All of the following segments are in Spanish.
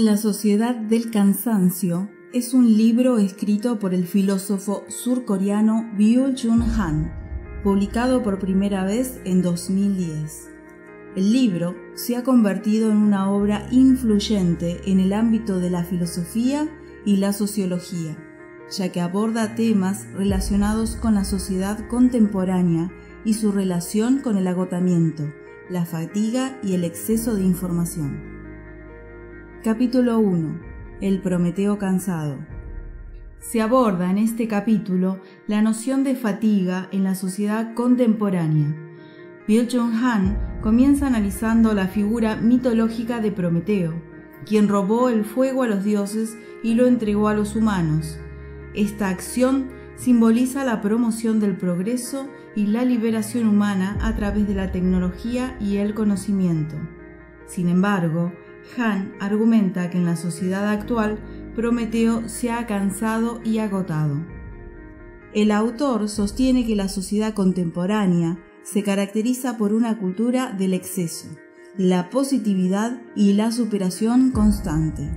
La sociedad del cansancio es un libro escrito por el filósofo surcoreano Byul-Chul Han, publicado por primera vez en 2010. El libro se ha convertido en una obra influyente en el ámbito de la filosofía y la sociología, ya que aborda temas relacionados con la sociedad contemporánea y su relación con el agotamiento, la fatiga y el exceso de información. Capítulo 1. El Prometeo cansado. Se aborda en este capítulo la noción de fatiga en la sociedad contemporánea. Byul-Chul Han comienza analizando la figura mitológica de Prometeo, quien robó el fuego a los dioses y lo entregó a los humanos. Esta acción simboliza la promoción del progreso y la liberación humana a través de la tecnología y el conocimiento. Sin embargo, Han argumenta que en la sociedad actual, Prometeo se ha cansado y agotado. El autor sostiene que la sociedad contemporánea se caracteriza por una cultura del exceso, la positividad y la superación constante.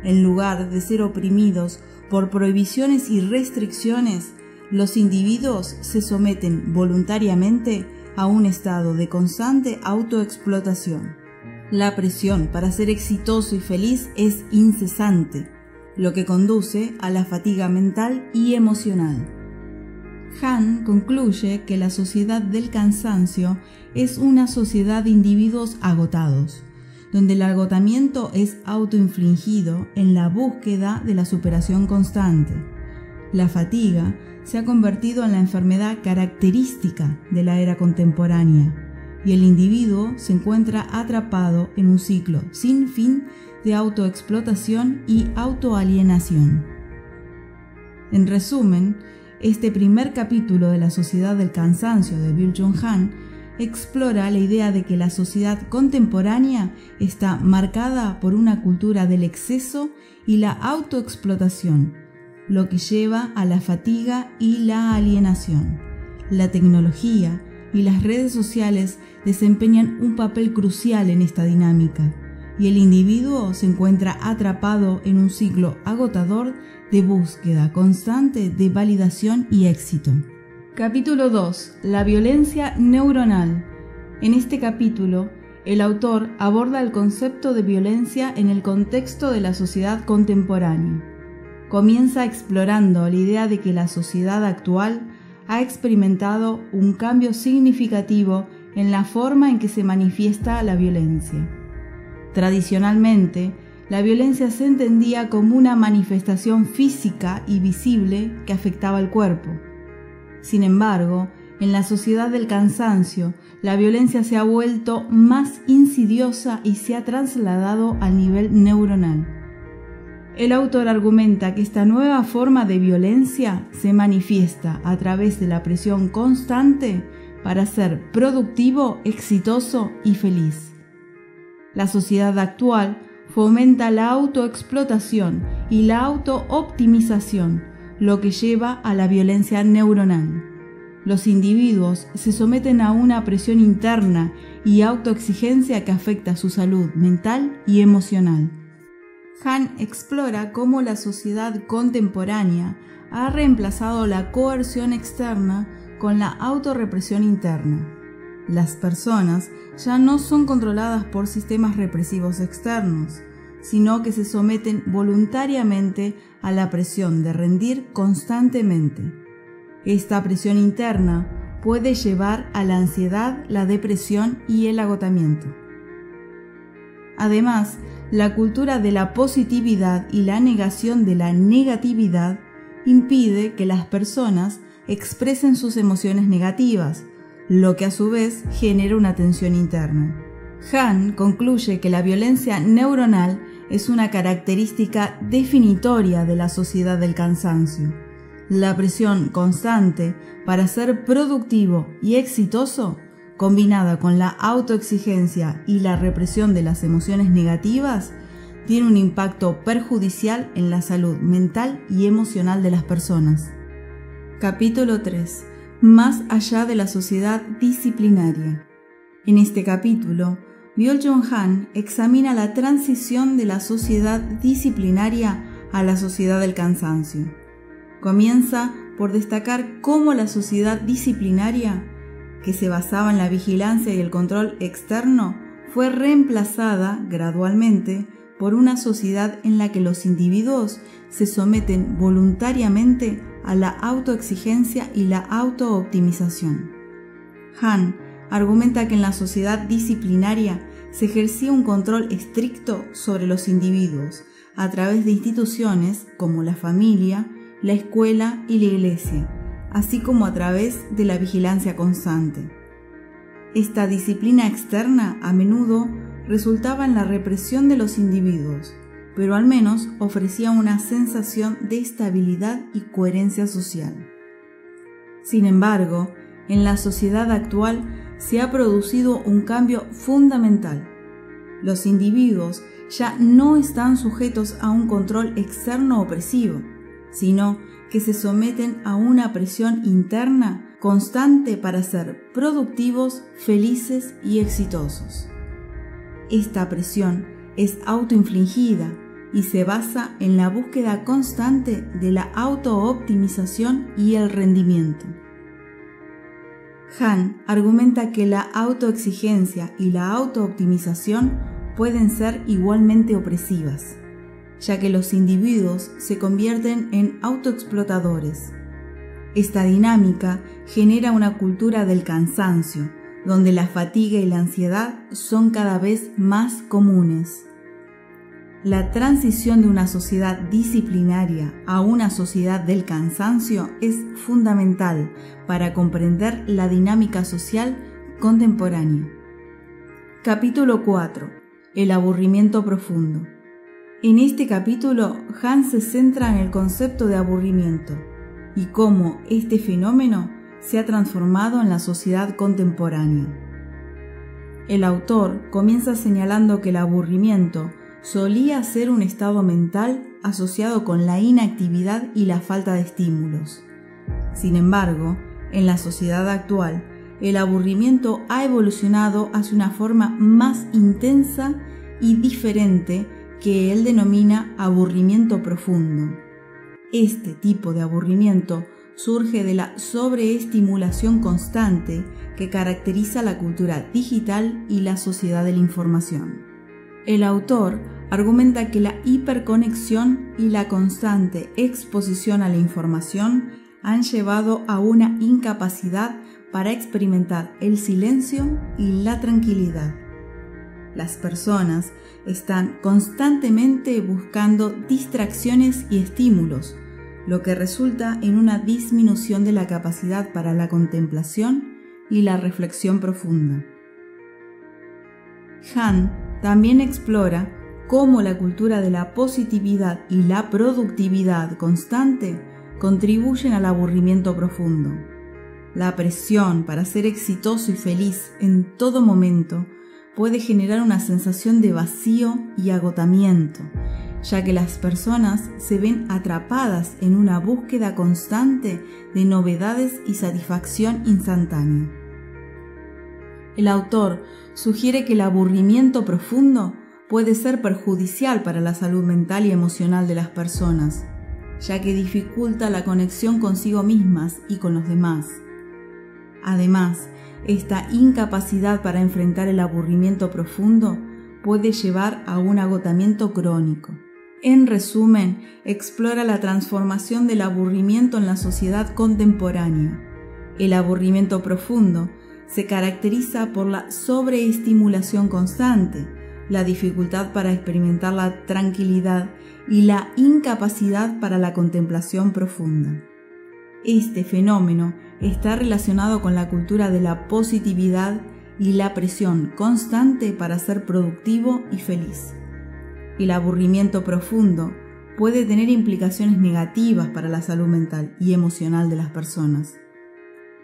En lugar de ser oprimidos por prohibiciones y restricciones, los individuos se someten voluntariamente a un estado de constante autoexplotación. La presión para ser exitoso y feliz es incesante, lo que conduce a la fatiga mental y emocional. Han concluye que la sociedad del cansancio es una sociedad de individuos agotados, donde el agotamiento es autoinfligido en la búsqueda de la superación constante. La fatiga se ha convertido en la enfermedad característica de la era contemporánea, y el individuo se encuentra atrapado en un ciclo sin fin de autoexplotación y autoalienación. En resumen, este primer capítulo de la sociedad del cansancio de Byul-Chul Han explora la idea de que la sociedad contemporánea está marcada por una cultura del exceso y la autoexplotación, lo que lleva a la fatiga y la alienación. La tecnología y las redes sociales desempeñan un papel crucial en esta dinámica, y el individuo se encuentra atrapado en un ciclo agotador de búsqueda constante de validación y éxito. Capítulo 2. La violencia neuronal. En este capítulo, el autor aborda el concepto de violencia en el contexto de la sociedad contemporánea. Comienza explorando la idea de que la sociedad actual ha experimentado un cambio significativo en la forma en que se manifiesta la violencia. Tradicionalmente, la violencia se entendía como una manifestación física y visible que afectaba al cuerpo. Sin embargo, en la sociedad del cansancio, la violencia se ha vuelto más insidiosa y se ha trasladado al nivel neuronal. El autor argumenta que esta nueva forma de violencia se manifiesta a través de la presión constante para ser productivo, exitoso y feliz. La sociedad actual fomenta la autoexplotación y la autooptimización, lo que lleva a la violencia neuronal. Los individuos se someten a una presión interna y autoexigencia que afecta su salud mental y emocional. Han explora cómo la sociedad contemporánea ha reemplazado la coerción externa con la autorrepresión interna. Las personas ya no son controladas por sistemas represivos externos, sino que se someten voluntariamente a la presión de rendir constantemente. Esta presión interna puede llevar a la ansiedad, la depresión y el agotamiento. Además, la cultura de la positividad y la negación de la negatividad impide que las personas expresen sus emociones negativas, lo que a su vez genera una tensión interna. Han concluye que la violencia neuronal es una característica definitoria de la sociedad del cansancio. La presión constante para ser productivo y exitoso, combinada con la autoexigencia y la represión de las emociones negativas, tiene un impacto perjudicial en la salud mental y emocional de las personas. Capítulo 3. Más allá de la sociedad disciplinaria. En este capítulo, Byul-Chul Han examina la transición de la sociedad disciplinaria a la sociedad del cansancio. Comienza por destacar cómo la sociedad disciplinaria, que se basaba en la vigilancia y el control externo, fue reemplazada gradualmente por una sociedad en la que los individuos se someten voluntariamente a la autoexigencia y la autooptimización. Han argumenta que en la sociedad disciplinaria se ejercía un control estricto sobre los individuos a través de instituciones como la familia, la escuela y la iglesia, así como a través de la vigilancia constante. Esta disciplina externa a menudo resultaba en la represión de los individuos, pero al menos ofrecía una sensación de estabilidad y coherencia social. Sin embargo, en la sociedad actual se ha producido un cambio fundamental. Los individuos ya no están sujetos a un control externo opresivo, sino que se someten a una presión interna constante para ser productivos, felices y exitosos. Esta presión es autoinfligida y se basa en la búsqueda constante de la autooptimización y el rendimiento. Han argumenta que la autoexigencia y la autooptimización pueden ser igualmente opresivas, ya que los individuos se convierten en autoexplotadores. Esta dinámica genera una cultura del cansancio, donde la fatiga y la ansiedad son cada vez más comunes. La transición de una sociedad disciplinaria a una sociedad del cansancio es fundamental para comprender la dinámica social contemporánea. Capítulo 4. El aburrimiento profundo. En este capítulo, Han se centra en el concepto de aburrimiento y cómo este fenómeno se ha transformado en la sociedad contemporánea. El autor comienza señalando que el aburrimiento solía ser un estado mental asociado con la inactividad y la falta de estímulos. Sin embargo, en la sociedad actual, el aburrimiento ha evolucionado hacia una forma más intensa y diferente que él denomina aburrimiento profundo. Este tipo de aburrimiento surge de la sobreestimulación constante que caracteriza la cultura digital y la sociedad de la información. El autor argumenta que la hiperconexión y la constante exposición a la información han llevado a una incapacidad para experimentar el silencio y la tranquilidad. Las personas están constantemente buscando distracciones y estímulos, lo que resulta en una disminución de la capacidad para la contemplación y la reflexión profunda. Han también explora cómo la cultura de la positividad y la productividad constante contribuyen al aburrimiento profundo. La presión para ser exitoso y feliz en todo momento puede generar una sensación de vacío y agotamiento, ya que las personas se ven atrapadas en una búsqueda constante de novedades y satisfacción instantánea. El autor sugiere que el aburrimiento profundo puede ser perjudicial para la salud mental y emocional de las personas, ya que dificulta la conexión consigo mismas y con los demás. Además, esta incapacidad para enfrentar el aburrimiento profundo puede llevar a un agotamiento crónico. En resumen, explora la transformación del aburrimiento en la sociedad contemporánea. El aburrimiento profundo se caracteriza por la sobreestimulación constante, la dificultad para experimentar la tranquilidad y la incapacidad para la contemplación profunda. Este fenómeno está relacionado con la cultura de la positividad y la presión constante para ser productivo y feliz. El aburrimiento profundo puede tener implicaciones negativas para la salud mental y emocional de las personas.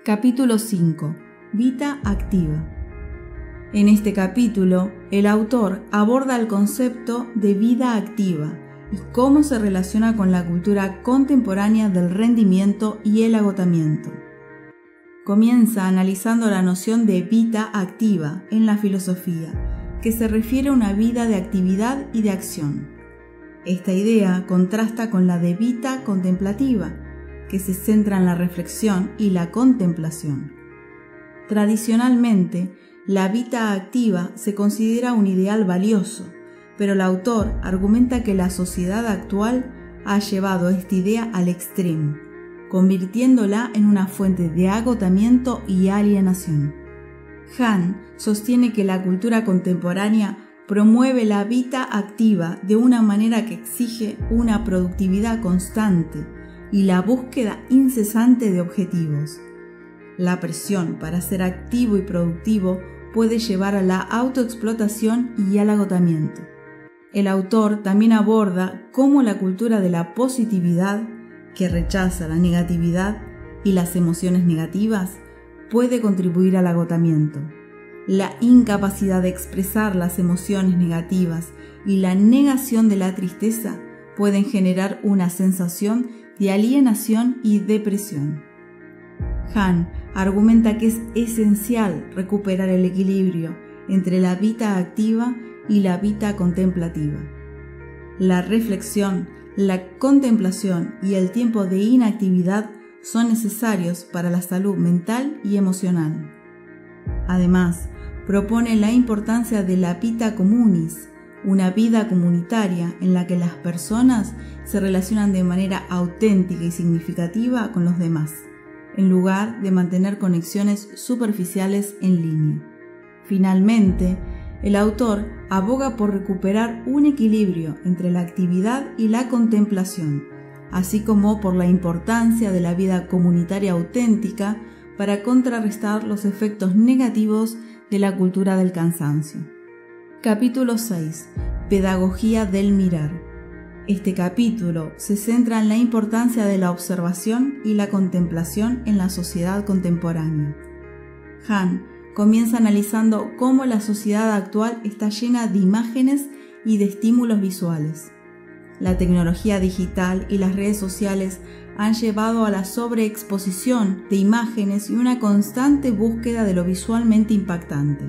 Capítulo 5. Vida activa. En este capítulo, el autor aborda el concepto de vida activa y cómo se relaciona con la cultura contemporánea del rendimiento y el agotamiento. Comienza analizando la noción de vida activa en la filosofía que se refiere a una vida de actividad y de acción. Esta idea contrasta con la de vita contemplativa, que se centra en la reflexión y la contemplación. Tradicionalmente, la vita activa se considera un ideal valioso, pero el autor argumenta que la sociedad actual ha llevado esta idea al extremo, convirtiéndola en una fuente de agotamiento y alienación. Hahn sostiene que la cultura contemporánea promueve la vita activa de una manera que exige una productividad constante y la búsqueda incesante de objetivos. La presión para ser activo y productivo puede llevar a la autoexplotación y al agotamiento. El autor también aborda cómo la cultura de la positividad, que rechaza la negatividad y las emociones negativas, puede contribuir al agotamiento. La incapacidad de expresar las emociones negativas y la negación de la tristeza pueden generar una sensación de alienación y depresión. Hahn argumenta que es esencial recuperar el equilibrio entre la vita activa y la vita contemplativa. La reflexión, la contemplación y el tiempo de inactividad son necesarios para la salud mental y emocional. Además, propone la importancia de la vita communis, una vida comunitaria en la que las personas se relacionan de manera auténtica y significativa con los demás, en lugar de mantener conexiones superficiales en línea. Finalmente, el autor aboga por recuperar un equilibrio entre la actividad y la contemplación, así como por la importancia de la vida comunitaria auténtica para contrarrestar los efectos negativos de la cultura del cansancio. Capítulo 6. Pedagogía del mirar. Este capítulo se centra en la importancia de la observación y la contemplación en la sociedad contemporánea. Hahn comienza analizando cómo la sociedad actual está llena de imágenes y de estímulos visuales. La tecnología digital y las redes sociales han llevado a la sobreexposición de imágenes y una constante búsqueda de lo visualmente impactante.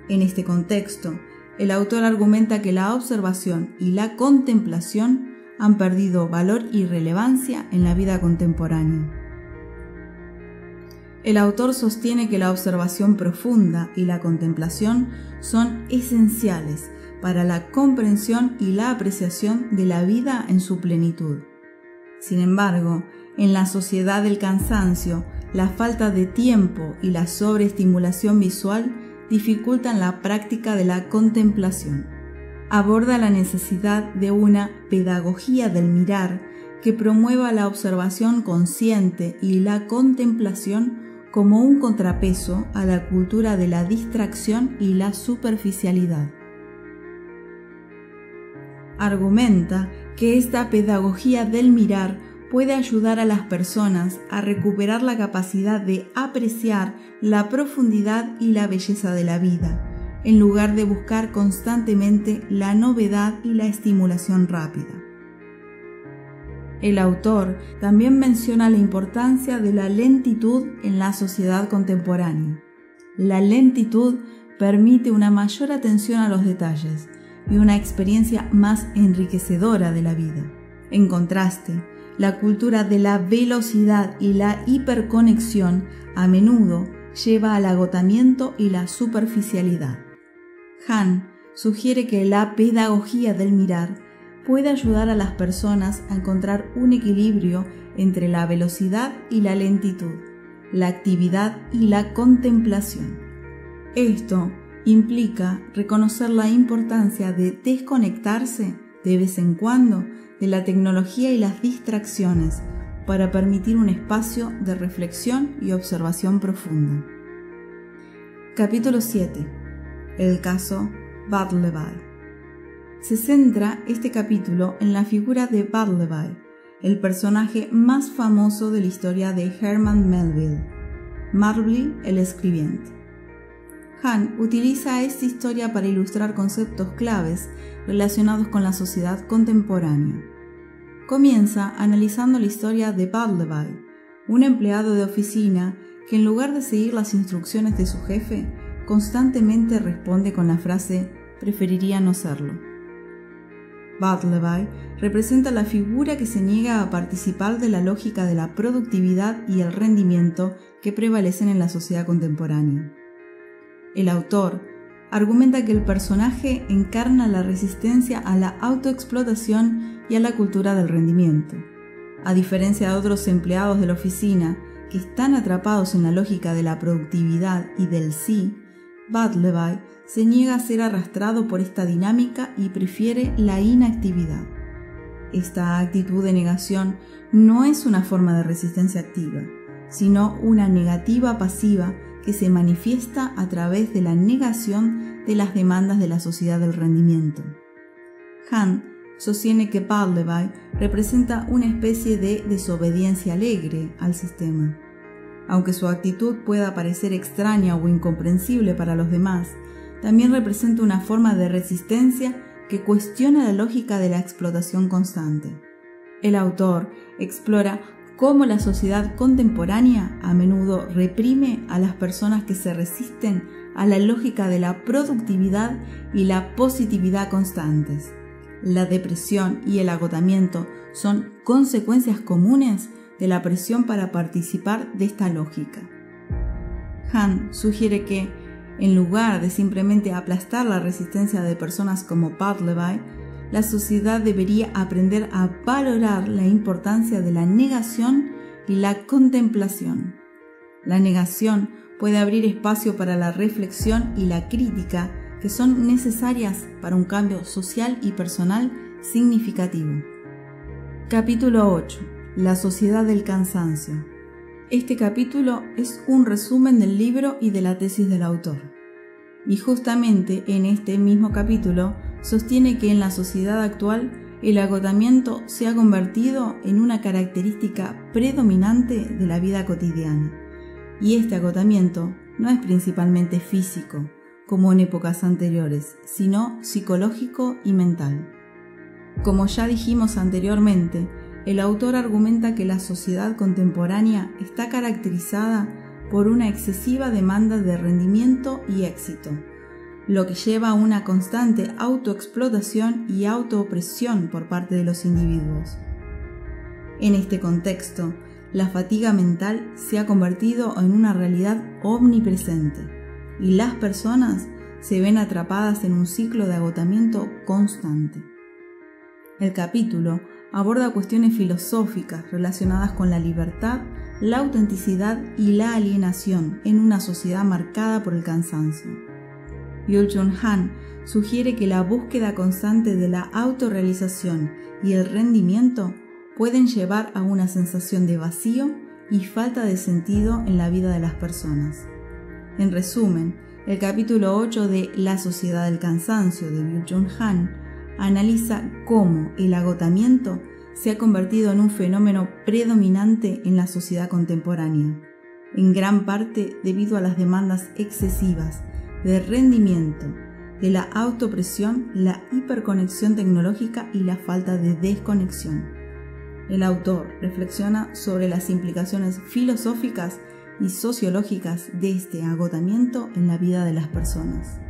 En este contexto, el autor argumenta que la observación y la contemplación han perdido valor y relevancia en la vida contemporánea. El autor sostiene que la observación profunda y la contemplación son esenciales para la comprensión y la apreciación de la vida en su plenitud. Sin embargo, en la sociedad del cansancio, la falta de tiempo y la sobreestimulación visual dificultan la práctica de la contemplación. Aborda la necesidad de una pedagogía del mirar que promueva la observación consciente y la contemplación como un contrapeso a la cultura de la distracción y la superficialidad. Argumenta que esta pedagogía del mirar puede ayudar a las personas a recuperar la capacidad de apreciar la profundidad y la belleza de la vida, en lugar de buscar constantemente la novedad y la estimulación rápida. El autor también menciona la importancia de la lentitud en la sociedad contemporánea. La lentitud permite una mayor atención a los detalles y una experiencia más enriquecedora de la vida. En contraste, la cultura de la velocidad y la hiperconexión a menudo lleva al agotamiento y la superficialidad. Hahn sugiere que la pedagogía del mirar puede ayudar a las personas a encontrar un equilibrio entre la velocidad y la lentitud, la actividad y la contemplación. Esto implica reconocer la importancia de desconectarse de vez en cuando de la tecnología y las distracciones para permitir un espacio de reflexión y observación profunda. Capítulo 7. El caso Bartleby. Se centra este capítulo en la figura de Bartleby, el personaje más famoso de la historia de Herman Melville, Marley el escribiente. Hahn utiliza esta historia para ilustrar conceptos claves relacionados con la sociedad contemporánea. Comienza analizando la historia de Bartleby, un empleado de oficina que en lugar de seguir las instrucciones de su jefe, constantemente responde con la frase «preferiría no serlo». Bartleby representa la figura que se niega a participar de la lógica de la productividad y el rendimiento que prevalecen en la sociedad contemporánea. El autor argumenta que el personaje encarna la resistencia a la autoexplotación y a la cultura del rendimiento. A diferencia de otros empleados de la oficina que están atrapados en la lógica de la productividad y del sí, Bartleby se niega a ser arrastrado por esta dinámica y prefiere la inactividad. Esta actitud de negación no es una forma de resistencia activa, sino una negativa pasiva que se manifiesta a través de la negación de las demandas de la sociedad del rendimiento. Hahn sostiene que Bartleby representa una especie de desobediencia alegre al sistema. Aunque su actitud pueda parecer extraña o incomprensible para los demás, también representa una forma de resistencia que cuestiona la lógica de la explotación constante. El autor explora cómo la sociedad contemporánea a menudo reprime a las personas que se resisten a la lógica de la productividad y la positividad constantes. La depresión y el agotamiento son consecuencias comunes de la presión para participar de esta lógica. Hahn sugiere que, en lugar de simplemente aplastar la resistencia de personas como Bartleby, la sociedad debería aprender a valorar la importancia de la negación y la contemplación. La negación puede abrir espacio para la reflexión y la crítica que son necesarias para un cambio social y personal significativo. Capítulo 8. La sociedad del cansancio. Este capítulo es un resumen del libro y de la tesis del autor. Y justamente en este mismo capítulo sostiene que en la sociedad actual el agotamiento se ha convertido en una característica predominante de la vida cotidiana. Y este agotamiento no es principalmente físico, como en épocas anteriores, sino psicológico y mental. Como ya dijimos anteriormente, el autor argumenta que la sociedad contemporánea está caracterizada por una excesiva demanda de rendimiento y éxito, lo que lleva a una constante autoexplotación y autoopresión por parte de los individuos. En este contexto, la fatiga mental se ha convertido en una realidad omnipresente y las personas se ven atrapadas en un ciclo de agotamiento constante. El capítulo aborda cuestiones filosóficas relacionadas con la libertad, la autenticidad y la alienación en una sociedad marcada por el cansancio. Byung-Chul Han sugiere que la búsqueda constante de la autorrealización y el rendimiento pueden llevar a una sensación de vacío y falta de sentido en la vida de las personas. En resumen, el capítulo 8 de La sociedad del cansancio de Byung-Chul Han analiza cómo el agotamiento se ha convertido en un fenómeno predominante en la sociedad contemporánea, en gran parte debido a las demandas excesivas de rendimiento, de la autopresión, la hiperconexión tecnológica y la falta de desconexión. El autor reflexiona sobre las implicaciones filosóficas y sociológicas de este agotamiento en la vida de las personas.